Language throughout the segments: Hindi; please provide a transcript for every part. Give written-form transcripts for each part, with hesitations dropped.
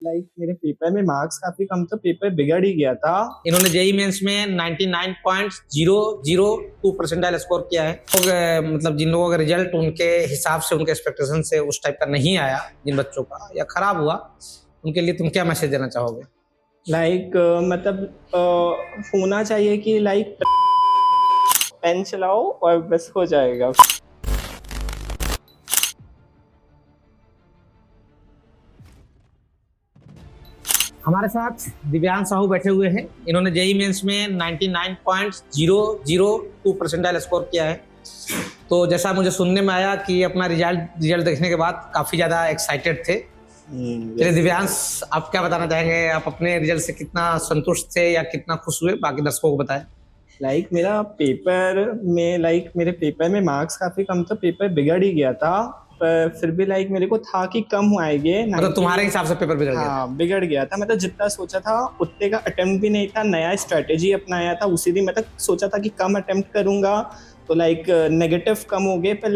मेरे पेपर में मार्क्स काफी कम, तो पेपर बिगड़ ही गया था। इन्होंने जेई मेंस में 99.002 परसेंटाइल स्कोर किया है। तो मतलब जिन लोगों का रिजल्ट उनके हिसाब से, उनके एक्सपेक्टेशन से उस टाइप का नहीं आया, जिन बच्चों का या खराब हुआ, उनके लिए तुम क्या मैसेज देना चाहोगे? होना चाहिए कि पेन चलाओ और बस हो जाएगा। हमारे साथ दिव्यांश साहू बैठे हुए हैं। इन्होंने जेई मेंस में 99.002 परसेंटाइल स्कोर किया है। तो जैसा मुझे सुनने में आया कि अपना रिजल्ट देखने के बाद काफी ज्यादा एक्साइटेड थे। चलिए दिव्यांश, आप क्या बताना चाहेंगे? आप अपने रिजल्ट से कितना संतुष्ट थे या कितना खुश हुए, बाकी दर्शकों को बताएं। मेरे पेपर में मार्क्स काफी कम, तो पेपर बिगड़ ही गया था। पर फिर भी मेरे को था कि कम आएंगे। मतलब तुम्हारे हिसाब से पेपर बिगड़ गया? हाँ, बिगड़ गया था। मतलब जितना सोचा था उतने का अटेम्प्ट भी नहीं था। नया स्ट्रेटेजी अपनाया था, उसी दिन सोचा था कि कम अटेम्प्ट करूंगा तो नेगेटिव कम हो गए। पर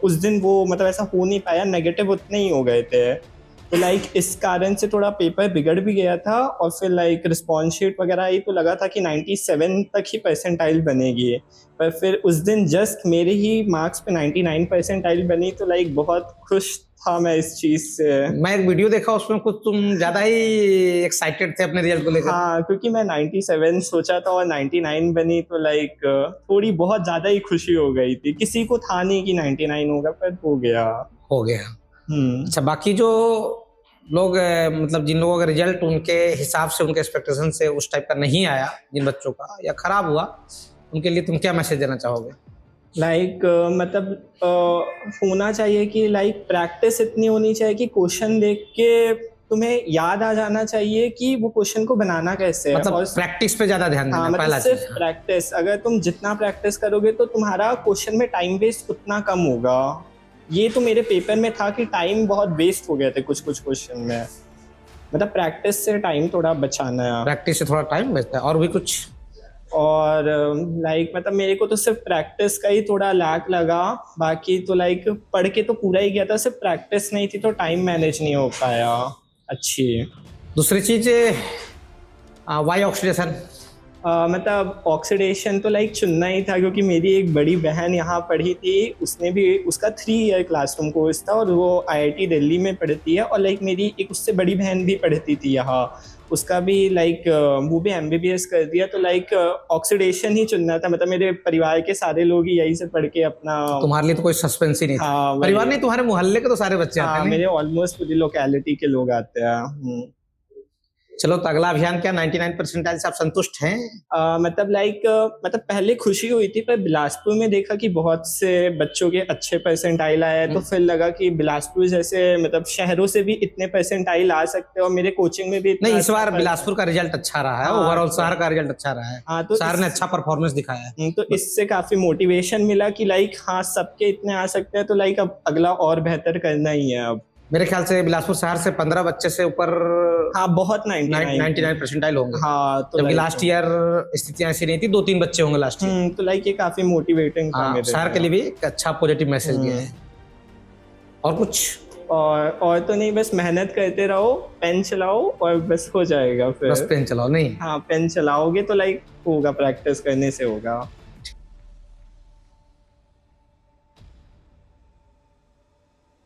उस दिन वो ऐसा हो नहीं पाया, नेगेटिव उतने ही हो गए थे। तो इस कारण से थोड़ा पेपर बिगड़ भी गया था। और फिर रिस्पॉन्स शीट वगैरह आई तो लगा था कि 97 तक ही परसेंटाइल बनेगी। पर फिर उस दिन जस्ट मेरे ही मार्क्स पे 99 परसेंटाइल बनी। तो बहुत खुश था मैं इस चीज से। मैं एक वीडियो देखा, उसमें कुछ तुम ज्यादा ही एक्साइटेड थे अपने रिजल्ट को लेकर। हाँ, क्योंकि मैं 97 सोचा था और 99 बनी, तो थोड़ी बहुत ज्यादा ही खुशी हो गई थी। किसी को था नहीं कि 99 होगा, पर हो गया। अच्छा, बाकी जो लोग मतलब जिन लोगों का रिजल्ट उनके हिसाब से, उनके एक्सपेक्टेशन से उस टाइप का नहीं आया, जिन बच्चों का या खराब हुआ, उनके लिए तुम क्या मैसेज देना चाहोगे? होना चाहिए कि प्रैक्टिस इतनी होनी चाहिए कि क्वेश्चन देख के तुम्हें याद आ जाना चाहिए कि वो क्वेश्चन को बनाना कैसे है। मतलब प्रैक्टिस पे ज्यादा ध्यान देना। पहला सिर्फ प्रैक्टिस। अगर तुम जितना प्रैक्टिस करोगे तो तुम्हारा क्वेश्चन में टाइम वेस्ट उतना कम होगा। ये तो मेरे पेपर में था कि टाइम बहुत वेस्ट हो गए थे कुछ क्वेश्चन में। प्रैक्टिस से टाइम थोड़ा बचाना है। प्रैक्टिस से थोड़ा टाइम बचता है। और भी कुछ? और मेरे को तो सिर्फ प्रैक्टिस का ही थोड़ा लैक लगा। बाकी तो पढ़ के तो पूरा ही गया था, सिर्फ प्रैक्टिस नहीं थी तो टाइम मैनेज नहीं हो पाया अच्छी। दूसरी चीज वाई ऑक्सीडेशन। ऑक्सीडेशन तो चुनना ही था, क्योंकि मेरी एक बड़ी बहन यहाँ पढ़ी थी। उसने भी, उसका 3 ईयर क्लासरूम कोर्स था और वो IIT दिल्ली में पढ़ती है। और मेरी एक उससे बड़ी बहन भी पढ़ती थी यहाँ, उसका भी वो भी MBBS कर दिया। तो ऑक्सीडेशन ही चुनना था। मेरे परिवार के सारे लोग ही यही से पढ़ के अपना। तुम्हारे लिए तो कोई सस्पेंस ही नहीं था? हाँ, परिवार नहीं, तुम्हारे मोहल्ले के तो सारे बच्चे आते हैं। मेरे ऑलमोस्ट पूरी लोकेलिटी के लोग आते हैं। चलो, तो अगला अभियान क्या? 99 परसेंटाइल से आप संतुष्ट हैं? पहले खुशी हुई थी, पर बिलासपुर में देखा कि बहुत से बच्चों के अच्छे परसेंटाइल आए हैं। तो फिर लगा कि बिलासपुर जैसे शहरों से भी इतने परसेंटाइल आ सकते हैं। और मेरे कोचिंग में भी नहीं, इस बार बिलासपुर का रिजल्ट अच्छा रहा है। ओवरऑल शहर का रिजल्ट अच्छा रहा है। हाँ, तो शहर ने अच्छा परफॉर्मेंस दिखाया है। तो इससे काफी मोटिवेशन मिला कि हाँ, सबके इतने आ सकते हैं। तो अब अगला और बेहतर करना ही है। अब मेरे ख्याल से बिलासपुर शहर से 15 बच्चे से ऊपर, हाँ, बहुत 99 परसेंटाइल होंगे। हाँ, तो जबकि लास्ट ईयर स्थितियां ऐसी नहीं थी, 2-3 बच्चे होंगे लास्ट ईयर। तो ये काफी मोटिवेटिंग था मेरे शहर के लिए भी एक अच्छा पॉजिटिव मैसेज दिया है। और कुछ? और तो नहीं, बस मेहनत करते रहो, पेन चलाओ और बस हो जाएगा। फिर बस पेन चलाओ? नहीं, हाँ, पेन चलाओगे तो होगा, प्रैक्टिस करने से होगा।